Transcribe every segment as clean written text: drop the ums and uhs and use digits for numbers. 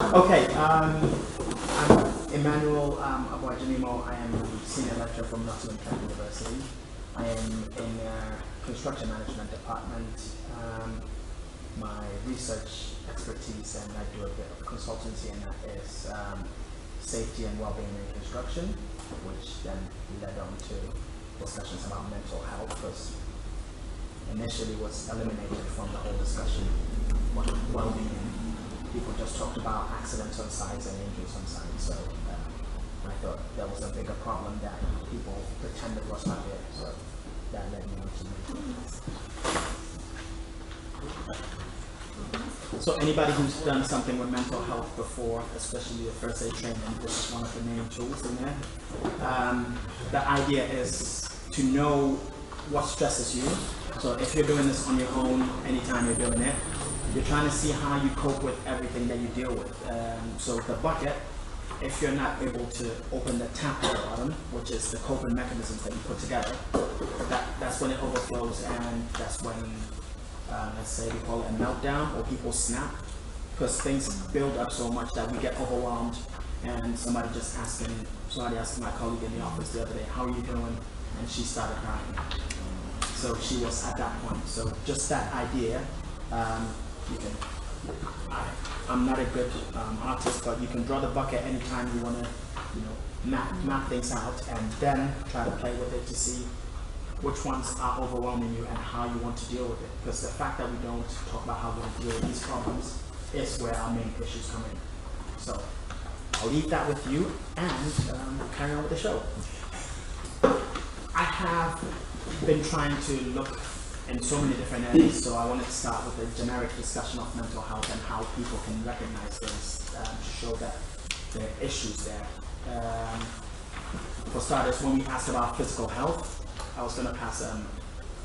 Okay, I'm Emmanuel Aboagye-Nimo. I am a senior lecturer from Nottingham Trent University. I am in the construction management department. My research expertise, and I do a bit of consultancy, and that is safety and well-being in construction, which then led on to discussions about mental health, because initially was eliminated from the whole discussion what well-being. People just talked about accidents on sites and injuries on sites, so I thought there was a bigger problem that people pretended was not there, so that led me on to. So anybody who's done something with mental health before, especially the first aid training, this is one of the main tools in there. The idea is to know what stresses you. So if you're doing this on your own, anytime you're doing it, you're trying to see how you cope with everything that you deal with. So the bucket, if you're not able to open the tap at the bottom, which is the coping mechanisms that you put together, that's when it overflows, and that's when, let's say we call it a meltdown, or people snap, because things build up so much that we get overwhelmed. And somebody asked my colleague in the office the other day, how are you doing? And she started crying. So she was at that point. So just that idea, I'm not a good artist, but you can draw the bucket anytime you want to, map things out, and then try to play with it to see which ones are overwhelming you and how you want to deal with it. Because the fact that we don't talk about how we want to deal with these problems is where our main issues come in. So I'll leave that with you, and carry on with the show. I have been trying to look in so many different areas, so I wanted to start with a generic discussion of mental health and how people can recognize things to show that there are issues there. For starters, when we ask about physical health, I was going to pass a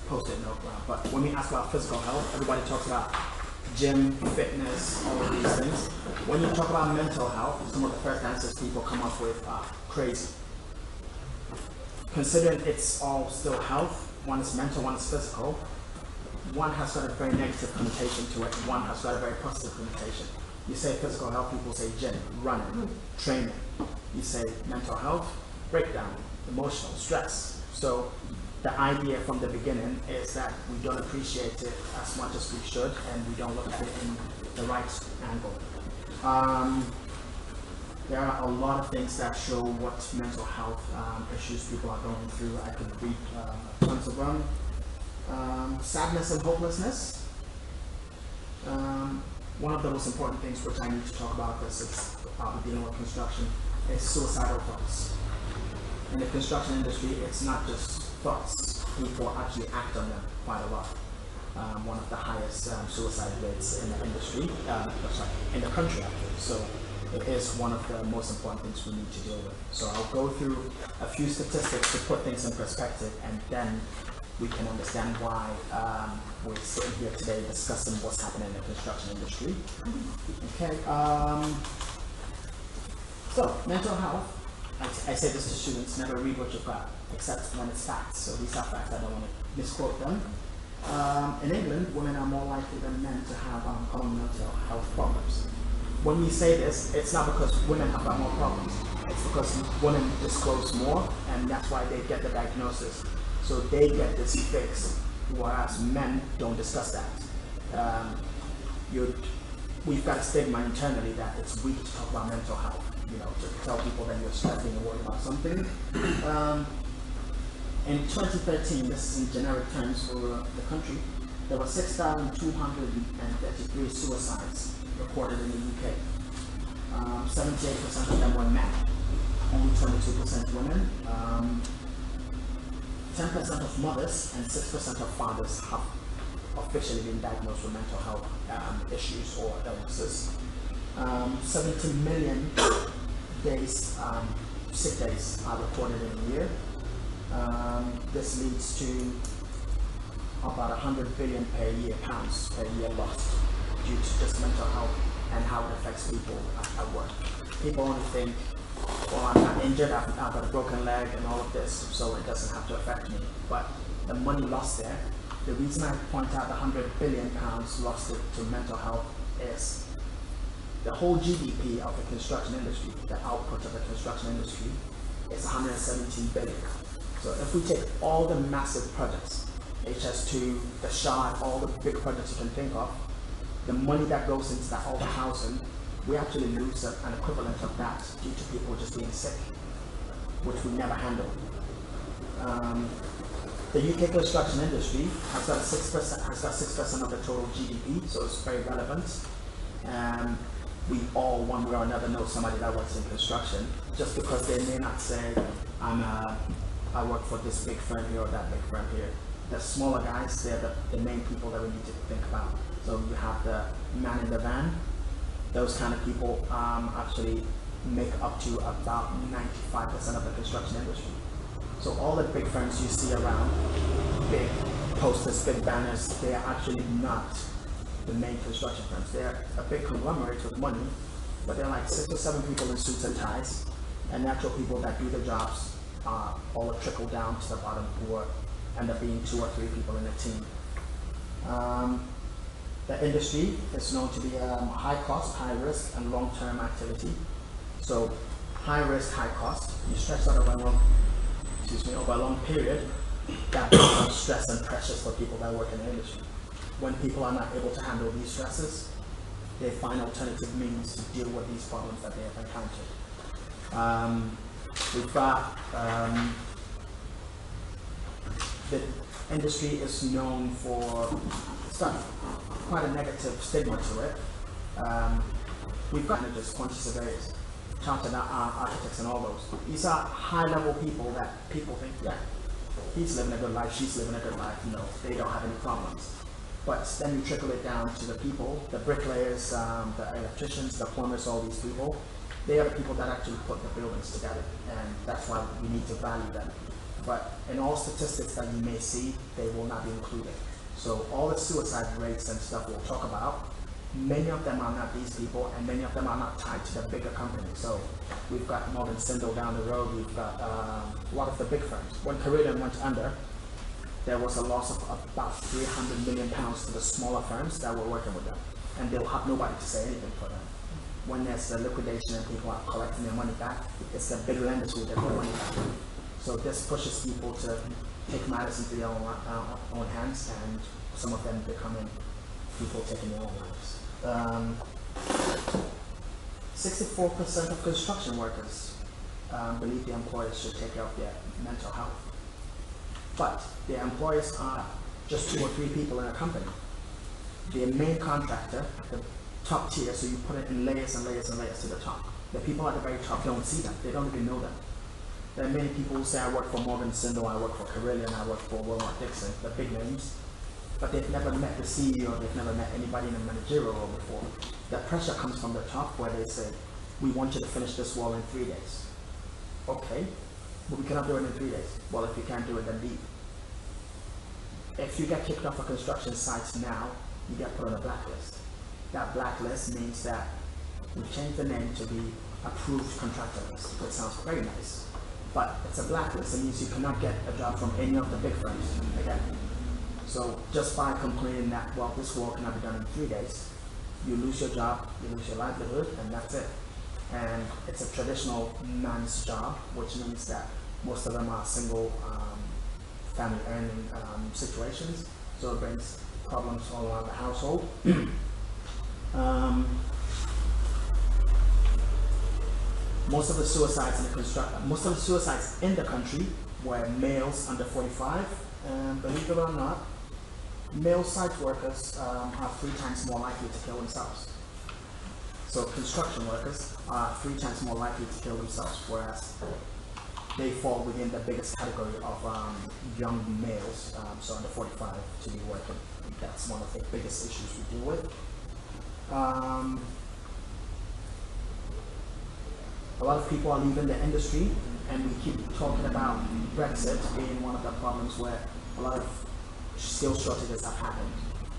post-it note around, but when we ask about physical health, everybody talks about gym, fitness, all of these things. When you talk about mental health, some of the first answers people come up with are crazy. Considering it's all still health, one is mental, one is physical, one has got a very negative connotation to it, one has got a very positive connotation. You say physical health, people say gym, running, training. You say mental health, breakdown, emotional, stress. So the idea from the beginning is that we don't appreciate it as much as we should, and we don't look at it in the right angle. There are a lot of things that show what mental health issues people are going through. I could read tons of them. Sadness and hopelessness. One of the most important things which I need to talk about, because it's dealing with construction, is suicidal thoughts. In the construction industry, it's not just thoughts. People actually act on them quite a lot. One of the highest suicide rates in the industry, in the country actually. So it is one of the most important things we need to deal with. So I'll go through a few statistics to put things in perspective, and then we can understand why we're sitting here today discussing what's happening in the construction industry. Okay. So mental health. I say this to students: never read what you've got, except when it's facts. So these are facts. I don't want to misquote them. In England, women are more likely than men to have common mental health problems. When we say this, it's not because women have got more problems. It's because women disclose more, and that's why they get the diagnosis. So they get this fixed, whereas men don't discuss that. We've got a stigma internally that it's weak to talk about mental health. To tell people that you're stressing or worried about something. In 2013, this is in generic terms for the country, there were 6,233 suicides recorded in the UK. 78% of them were men, only 22% women. 10% of mothers and 6% of fathers have officially been diagnosed with mental health issues or illnesses. 70 million days, sick days are recorded in a year. This leads to about 100 billion per year lost due to just mental health and how it affects people at work. People only think, well, I'm not injured, I've got a broken leg and all of this, so it doesn't have to affect me. But the money lost there, the reason I point out the £100 billion lost to mental health is The whole GDP of the construction industry, the output of the construction industry, is 117 billion. So if we take all the massive projects, HS2, the Shard, all the big projects you can think of, the money that goes into that, all the housing, we actually lose an equivalent of that due to people just being sick, which we never handle. The UK construction industry has got 6% of the total GDP, so it's very relevant. We all, one way or another, know somebody that works in construction, just because they may not say, I work for this big firm here or that big firm here. The smaller guys, they're the main people that we need to think about. So you have the man in the van. Those kind of people actually make up to about 95% of the construction industry. So all the big firms you see around, big posters, big banners, they are actually not the main construction firms. They're a big conglomerate with money, but they're like 6 or 7 people in suits and ties, and the actual people that do the jobs are all trickle down to the bottom, who end up being 2 or 3 people in a team. The industry is known to be high cost, high risk, and long-term activity. So high risk, high cost, you stretch that over a long period, that becomes stress and pressures for people that work in the industry. When people are not able to handle these stresses, they find alternative means to deal with these problems that they have encountered. We've got the industry is known for, it's got quite a negative stigma to it. We've got managers, quantity surveyors, chartered architects, and all those. These are high-level people that people think, yeah, he's living a good life, she's living a good life, you know, they don't have any problems. But then you trickle it down to the people, the bricklayers, the electricians, the plumbers, all these people. They are the people that actually put the buildings together, and that's why we need to value them. But in all statistics that you may see, they will not be included. So all the suicide rates and stuff we'll talk about, many of them are not these people, and many of them are not tied to the bigger companies. So we've got Morgan Sindel down the road, we've got a lot of the big firms. When Carillion went under, there was a loss of about £300 million to the smaller firms that were working with them, and they'll have nobody to say anything for them. When there's a liquidation and people are collecting their money back, it's the big lenders who get their money back. So this pushes people to take matters into their own hands, and some of them becoming people taking their own lives. 64% of construction workers believe the employers should take care of their mental health. But the employers are just 2 or 3 people in a company. The main contractor, the top tier, so you put it in layers and layers and layers to the top. The people at the very top don't see them, they don't even know them. There are many people who say, I work for Morgan Sindel, I work for Carillion, I work for Wilmot Dixon, the big names, but they've never met the CEO, they've never met anybody in a managerial role before. The pressure comes from the top where they say, we want you to finish this wall in 3 days. Okay, but we cannot do it in 3 days. Well, if you can't do it, then leave. If you get kicked off a construction site now, you get put on a blacklist. That blacklist means that we changed the name to be approved contractor list, which sounds very nice, but it's a blacklist. It means you cannot get a job from any of the big firms again. So just by complaining that, well, this wall cannot be done in 3 days, you lose your job, you lose your livelihood, and that's it. And it's a traditional man's job, which means that most of them are single family earning situations, so it brings problems all around the household. Most of the suicides in the country were males under 45, and believe it or not, male site workers are 3 times more likely to kill themselves. So construction workers are 3 times more likely to kill themselves, whereas they fall within the biggest category of young males, so under 45 to be working. That's one of the biggest issues we deal with. A lot of people are leaving the industry, and we keep talking about Brexit being one of the problems where a lot of skill shortages have happened.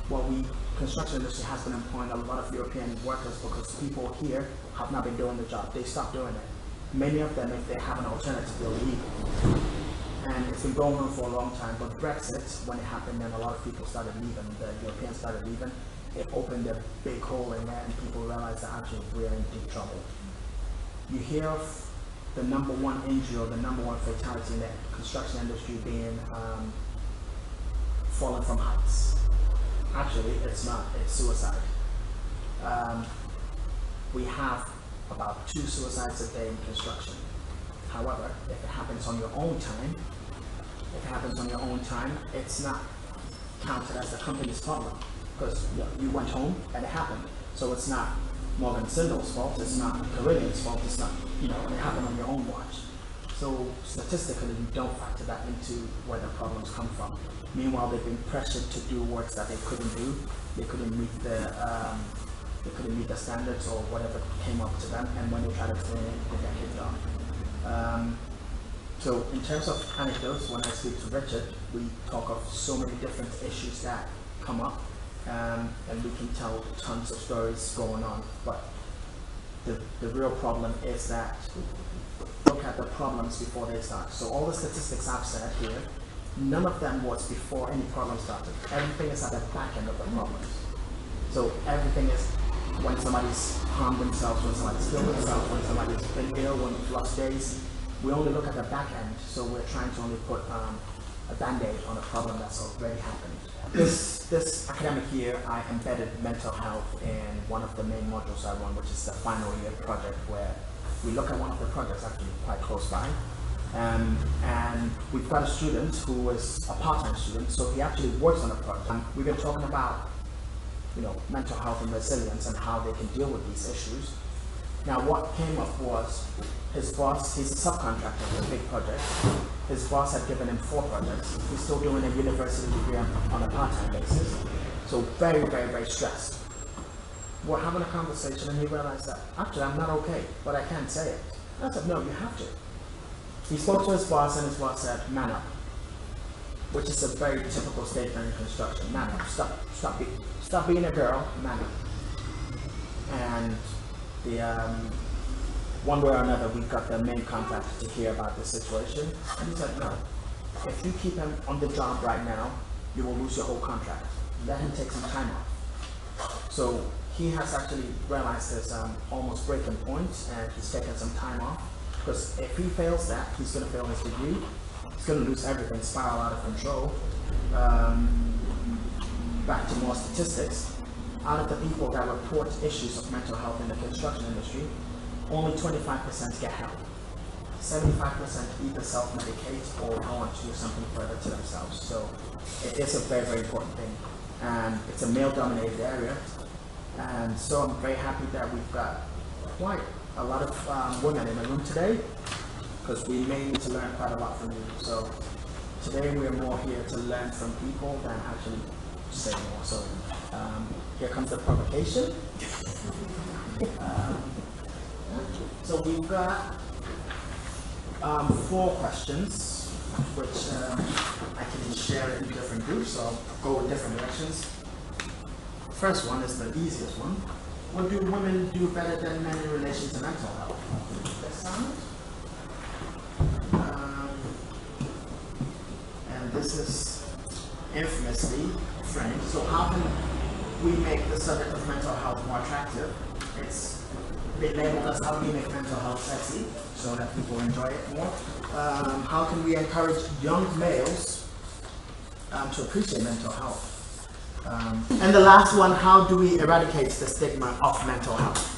Well, construction industry has been employing a lot of European workers because people here have not been doing the job. They stopped doing it. Many of them, if they have an alternative, they'll leave. And it's been going on for a long time, but Brexit, when it happened, then a lot of people started leaving, the Europeans started leaving, it opened a big hole in there, and people realized that actually we're in deep trouble. You hear of the #1 injury or the #1 fatality in the construction industry being falling from heights. Actually, it's not, it's suicide. We have about 2 suicides a day in construction. However, if it happens on your own time, it's not counted as the company's problem, because you went home and it happened. So it's not Morgan Sindall's fault, it's not Carillion's fault, it's not, it happened on your own watch. So statistically, you don't factor that into where the problems come from. Meanwhile, they've been pressured to do works that they couldn't do. They couldn't meet the standards or whatever came up to them, and when they try to explain it, they get kicked off. So in terms of anecdotes, when I speak to Richard, we talk of so many different issues that come up, and we can tell tons of stories going on. But the real problem is that look at the problems before they start. So all the statistics I've said here, none of them was before any problem started. Everything is at the back end of the problems. So everything is when somebody's harmed themselves, when somebody's killed themselves, when somebody's been ill, when it's lost days. We only look at the back end, so we're trying to only put a band-aid on a problem that's already happened. This academic year, I embedded mental health in one of the main modules I run, which is the final year project, where we look at one of the projects actually quite close by. And we've got a student who is a part-time student, so he actually works on a project. We've been talking about mental health and resilience and how they can deal with these issues. Now what came up was his boss, he's a subcontractor for a big project. His boss had given him 4 projects. He's still doing a university degree on a part-time basis. So very, very, very stressed. We're having a conversation and he realized that, actually I'm not okay, but I can't say it. And I said, no, you have to. He spoke to his boss and his boss said, man up. Which is a very typical statement in construction. Man up, stop being a girl, man up. And one way or another, we got the main contact to hear about the situation, and he said, no, if you keep him on the job right now, you will lose your whole contract. Let him take some time off. So he has actually realized his almost breaking point, and he's taken some time off, because if he fails that, he's going to fail his degree, he's going to lose everything, spiral out of control. Back to more statistics. Out of the people that report issues of mental health in the construction industry, only 25% get help. 75% either self-medicate or go on to do something further to themselves. So it is a very, very important thing. And it's a male-dominated area. And so I'm very happy that we've got quite a lot of women in the room today, because we may need to learn quite a lot from you. So today we're more here to learn from people than actually say more. So here comes the provocation. So we've got 4 questions, which I can share in different groups, so I'll go in different directions. First one is the easiest one. What do women do better than men in relation to mental health? That sound? And this is infamously framed. So how can we make the subject of mental health more attractive? It's been labeled as how do we make mental health sexy so that people enjoy it more. How can we encourage young males to appreciate mental health? And the last one, how do we eradicate the stigma of mental health?